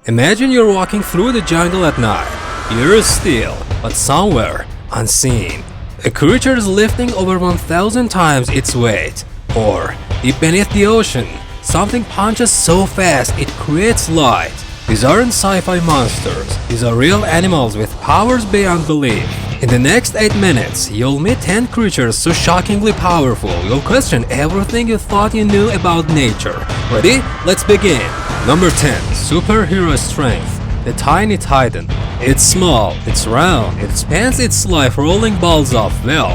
Imagine you're walking through the jungle at night. You're still, but somewhere, unseen, a creature is lifting over 1,000 times its weight. Or, deep beneath the ocean, something punches so fast it creates light. These aren't sci-fi monsters, these are real animals with powers beyond belief. In the next 8 minutes, you'll meet 10 creatures so shockingly powerful, you'll question everything you thought you knew about nature. Ready? Let's begin! Number 10. Superhero Strength. The Tiny Titan. It's small, it's round, it spends its life rolling balls of, well,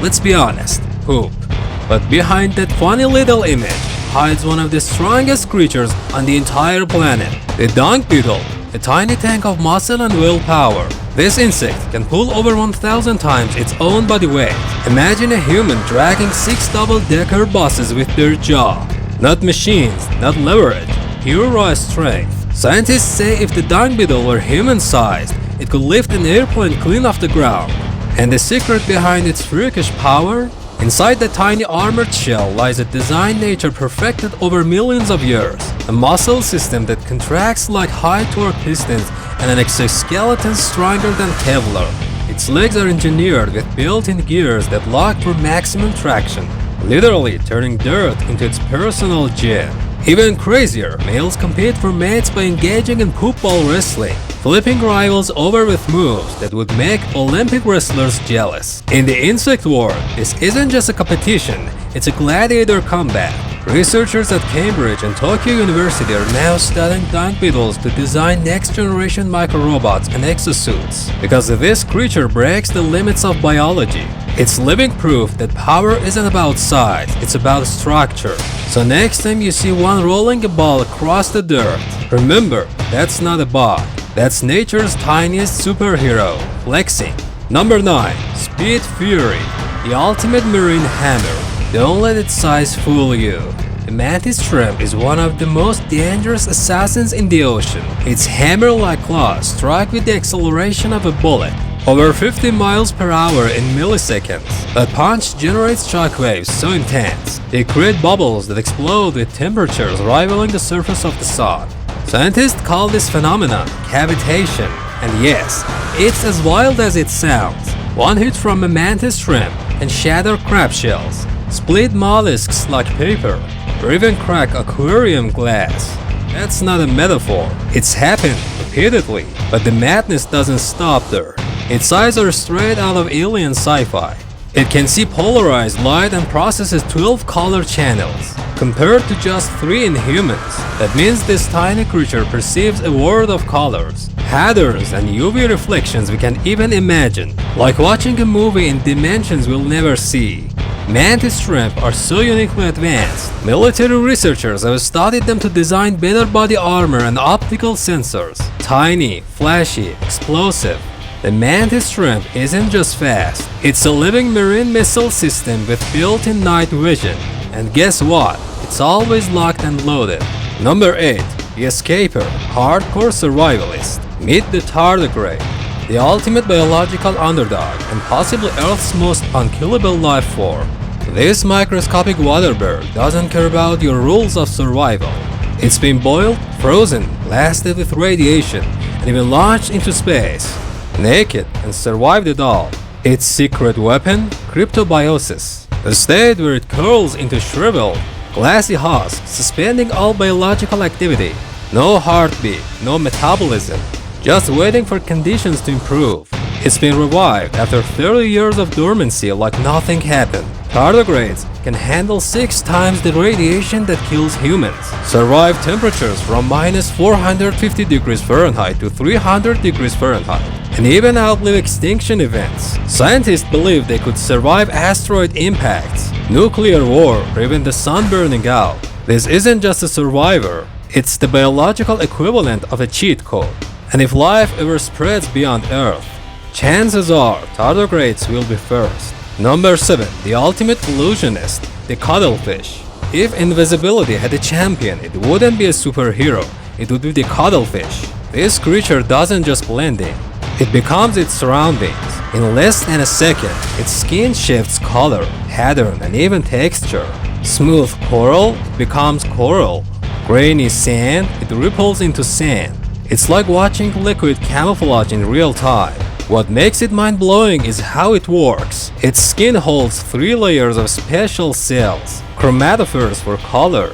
let's be honest, poop. But behind that funny little image hides one of the strongest creatures on the entire planet, the dung beetle, a tiny tank of muscle and willpower. This insect can pull over 1,000 times its own body weight. Imagine a human dragging 6 double-decker buses with their jaw. Not machines, not leverage, pure raw strength. Scientists say if the dung beetle were human-sized, it could lift an airplane clean off the ground. And the secret behind its freakish power? Inside the tiny armored shell lies a design nature perfected over millions of years, a muscle system that contracts like high-torque pistons and an exoskeleton stronger than Kevlar. Its legs are engineered with built-in gears that lock for maximum traction, literally turning dirt into its personal gym. Even crazier, males compete for mates by engaging in poop ball wrestling, flipping rivals over with moves that would make Olympic wrestlers jealous. In the insect world, this isn't just a competition, it's a gladiator combat. Researchers at Cambridge and Tokyo University are now studying dung beetles to design next-generation microrobots and exosuits, because this creature breaks the limits of biology. It's living proof that power isn't about size, it's about structure. So next time you see one rolling a ball across the dirt, remember, that's not a bot. That's nature's tiniest superhero, flexing. Number 9. Speed Fury. The ultimate marine hammer. Don't let its size fool you. The mantis shrimp is one of the most dangerous assassins in the ocean. Its hammer-like claws strike with the acceleration of a bullet, over 50 miles per hour in milliseconds. That punch generates shockwaves so intense, they create bubbles that explode with temperatures rivaling the surface of the sun. Scientists call this phenomenon cavitation, and yes, it's as wild as it sounds. One hit from a mantis shrimp can shatter crab shells, split mollusks like paper, or even crack aquarium glass. That's not a metaphor, it's happened repeatedly, but the madness doesn't stop there. Its eyes are straight out of alien sci-fi. It can see polarized light and processes 12 color channels, compared to just 3 in humans. That means this tiny creature perceives a world of colors, patterns, and UV reflections we can't even imagine, like watching a movie in dimensions we'll never see. Mantis shrimp are so uniquely advanced, military researchers have studied them to design better body armor and optical sensors. Tiny, flashy, explosive. The mantis shrimp isn't just fast, it's a living marine missile system with built-in night vision. And guess what? It's always locked and loaded. Number 8. The Escaper. Hardcore Survivalist. Meet the tardigrade, the ultimate biological underdog and possibly Earth's most unkillable life form. This microscopic waterbird doesn't care about your rules of survival. It's been boiled, frozen, blasted with radiation, and even launched into space, naked, and survived it all. Its secret weapon? Cryptobiosis, a state where it curls into shriveled, glassy husks, suspending all biological activity. No heartbeat, no metabolism, just waiting for conditions to improve. It's been revived after 30 years of dormancy like nothing happened. Tardigrades can handle 6 times the radiation that kills humans, survive temperatures from minus 450 degrees Fahrenheit to 300 degrees Fahrenheit, and even outlive extinction events. Scientists believe they could survive asteroid impacts, nuclear war, or even the sun burning out. This isn't just a survivor, it's the biological equivalent of a cheat code. And if life ever spreads beyond Earth, chances are tardigrades will be first. Number 7. The ultimate illusionist, the cuttlefish. If invisibility had a champion, it wouldn't be a superhero, it would be the cuttlefish. This creature doesn't just blend in, it becomes its surroundings. In less than a second, its skin shifts color, pattern, and even texture. Smooth coral, it becomes coral. Grainy sand, it ripples into sand. It's like watching liquid camouflage in real time. What makes it mind-blowing is how it works. Its skin holds 3 layers of special cells: chromatophores for color,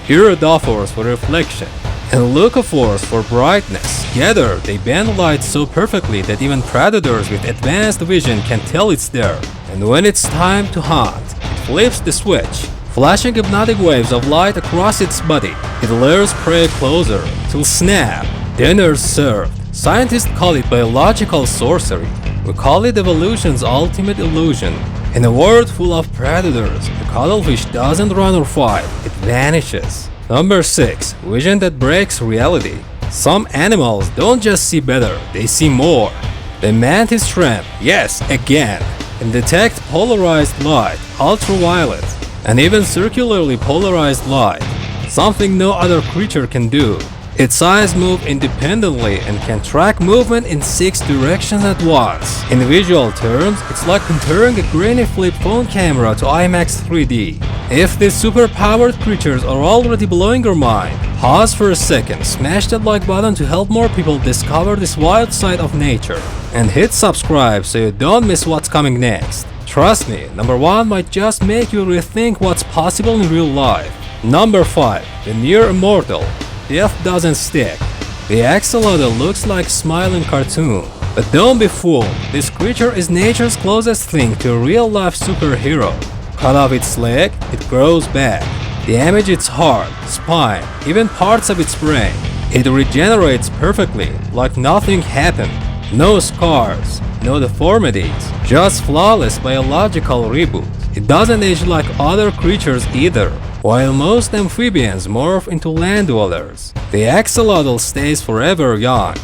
iridophores for reflection, and leucophores for brightness. Together, they bend light so perfectly that even predators with advanced vision can tell it's there. And when it's time to hunt, it flips the switch, flashing hypnotic waves of light across its body. It lures prey closer till snap, dinner's served. Scientists call it biological sorcery. We call it evolution's ultimate illusion. In a world full of predators, the cuttlefish doesn't run or fight, it vanishes. Number 6. Vision that breaks reality. Some animals don't just see better, they see more. The mantis shrimp, yes, again, can detect polarized light, ultraviolet, and even circularly polarized light, something no other creature can do. Its eyes move independently and can track movement in 6 directions at once. In visual terms, it's like comparing a grainy flip phone camera to IMAX 3D. If these superpowered creatures are already blowing your mind, pause for a second, smash that like button to help more people discover this wild side of nature, and hit subscribe so you don't miss what's coming next. Trust me, number 1 might just make you rethink what's possible in real life. Number 5. The near immortal. Death doesn't stick. The axolotl looks like a smiling cartoon. But don't be fooled, this creature is nature's closest thing to a real-life superhero. Cut off its leg, it grows back. Damage its heart, spine, even parts of its brain. It regenerates perfectly, like nothing happened. No scars, no deformities, just flawless biological reboot. It doesn't age like other creatures either. While most amphibians morph into land dwellers, the axolotl stays forever young,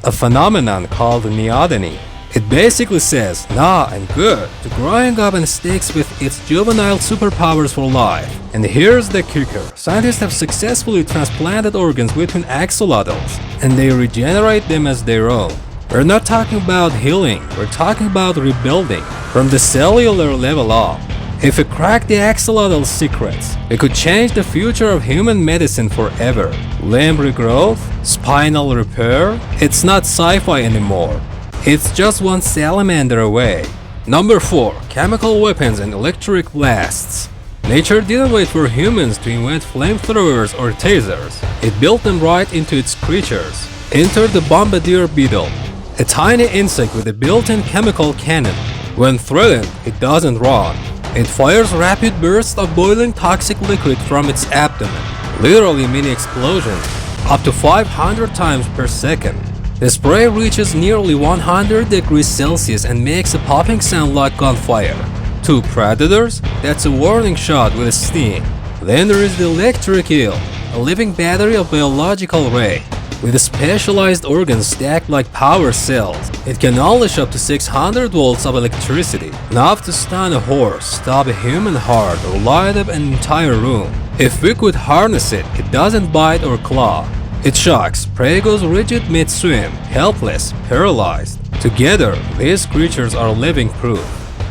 a phenomenon called neoteny. It basically says, nah, I'm good, to growing up and sticks with its juvenile superpowers for life. And here's the kicker, scientists have successfully transplanted organs between axolotls, and they regenerate them as their own. We're not talking about healing, we're talking about rebuilding, from the cellular level up. If we crack the axolotl's secrets, we could change the future of human medicine forever. Limb regrowth, spinal repair, it's not sci-fi anymore. It's just one salamander away. Number 4. Chemical weapons and electric blasts. Nature didn't wait for humans to invent flamethrowers or tasers. It built them right into its creatures. Enter the bombardier beetle, a tiny insect with a built-in chemical cannon. When threatened, it doesn't run. It fires rapid bursts of boiling toxic liquid from its abdomen, literally mini explosions, up to 500 times per second. The spray reaches nearly 100 degrees Celsius and makes a popping sound like gunfire. To predators, that's a warning shot with a sting. Then there is the electric eel, a living battery of biological ray. With specialized organs stacked like power cells, it can unleash up to 600 volts of electricity, enough to stun a horse, stop a human heart, or light up an entire room. If we could harness it, it doesn't bite or claw. It shocks, prey goes rigid mid-swim, helpless, paralyzed. Together, these creatures are living proof.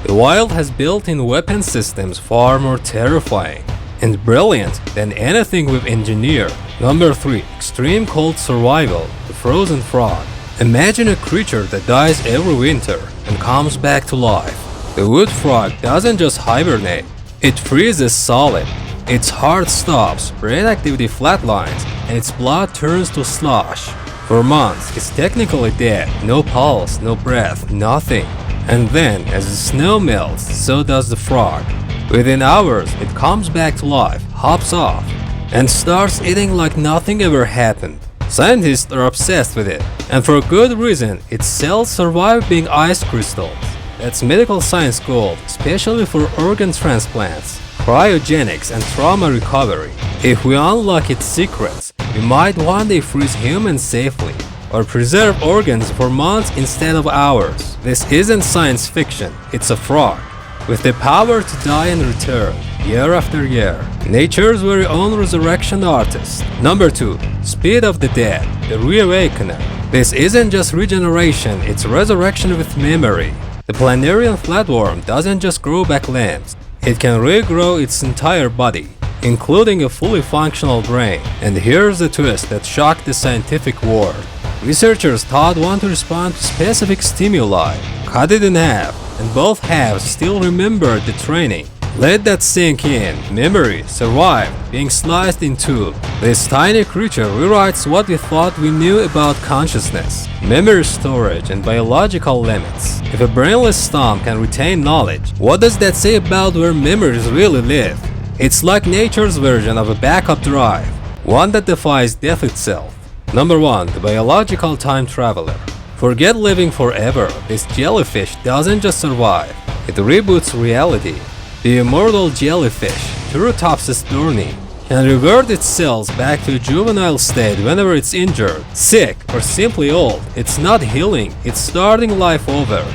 The wild has built-in weapon systems far more terrifying and brilliant than anything we've engineered. Number 3. Extreme cold survival. The frozen frog. Imagine a creature that dies every winter and comes back to life. The wood frog doesn't just hibernate, it freezes solid. Its heart stops, brain activity flatlines, and its blood turns to slush. For months, it's technically dead, no pulse, no breath, nothing. And then, as the snow melts, so does the frog. Within hours, it comes back to life, hops off, and starts eating like nothing ever happened. Scientists are obsessed with it, and for good reason. Its cells survive being ice crystals. That's medical science gold, especially for organ transplants, cryogenics, and trauma recovery. If we unlock its secrets, we might one day freeze humans safely, or preserve organs for months instead of hours. This isn't science fiction, it's a frog, with the power to die and return, year after year. Nature's very own resurrection artist. Number 2. Speed of the Dead, the Reawakener. This isn't just regeneration, it's resurrection with memory. The planarian flatworm doesn't just grow back limbs, it can regrow its entire body, including a fully functional brain. And here's the twist that shocked the scientific world. Researchers taught one to respond to specific stimuli, cut it in half, and both halves still remembered the training. Let that sink in. Memory survived being sliced in two. This tiny creature rewrites what we thought we knew about consciousness, memory storage, and biological limits. If a brainless stump can retain knowledge, what does that say about where memories really live? It's like nature's version of a backup drive, one that defies death itself. Number 1. The biological time traveler. Forget living forever. This jellyfish doesn't just survive, it reboots reality. The immortal jellyfish, Turritopsis dohrnii, can revert its cells back to a juvenile state whenever it's injured, sick, or simply old. It's not healing, it's starting life over.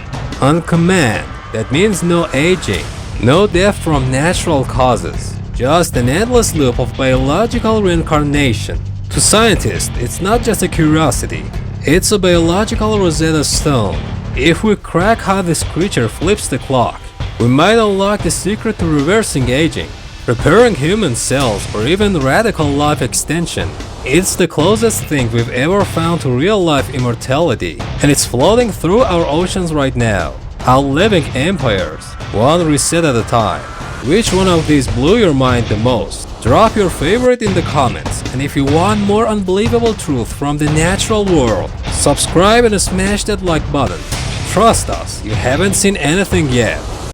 On command. That means no aging, no death from natural causes, just an endless loop of biological reincarnation. To scientists, it's not just a curiosity, it's a biological Rosetta Stone. If we crack how this creature flips the clock, we might unlock the secret to reversing aging, repairing human cells, or even radical life extension. It's the closest thing we've ever found to real-life immortality, and it's floating through our oceans right now, outliving empires, one reset at a time. Which one of these blew your mind the most? Drop your favorite in the comments, and if you want more unbelievable truth from the natural world, subscribe and smash that like button. Trust us, you haven't seen anything yet.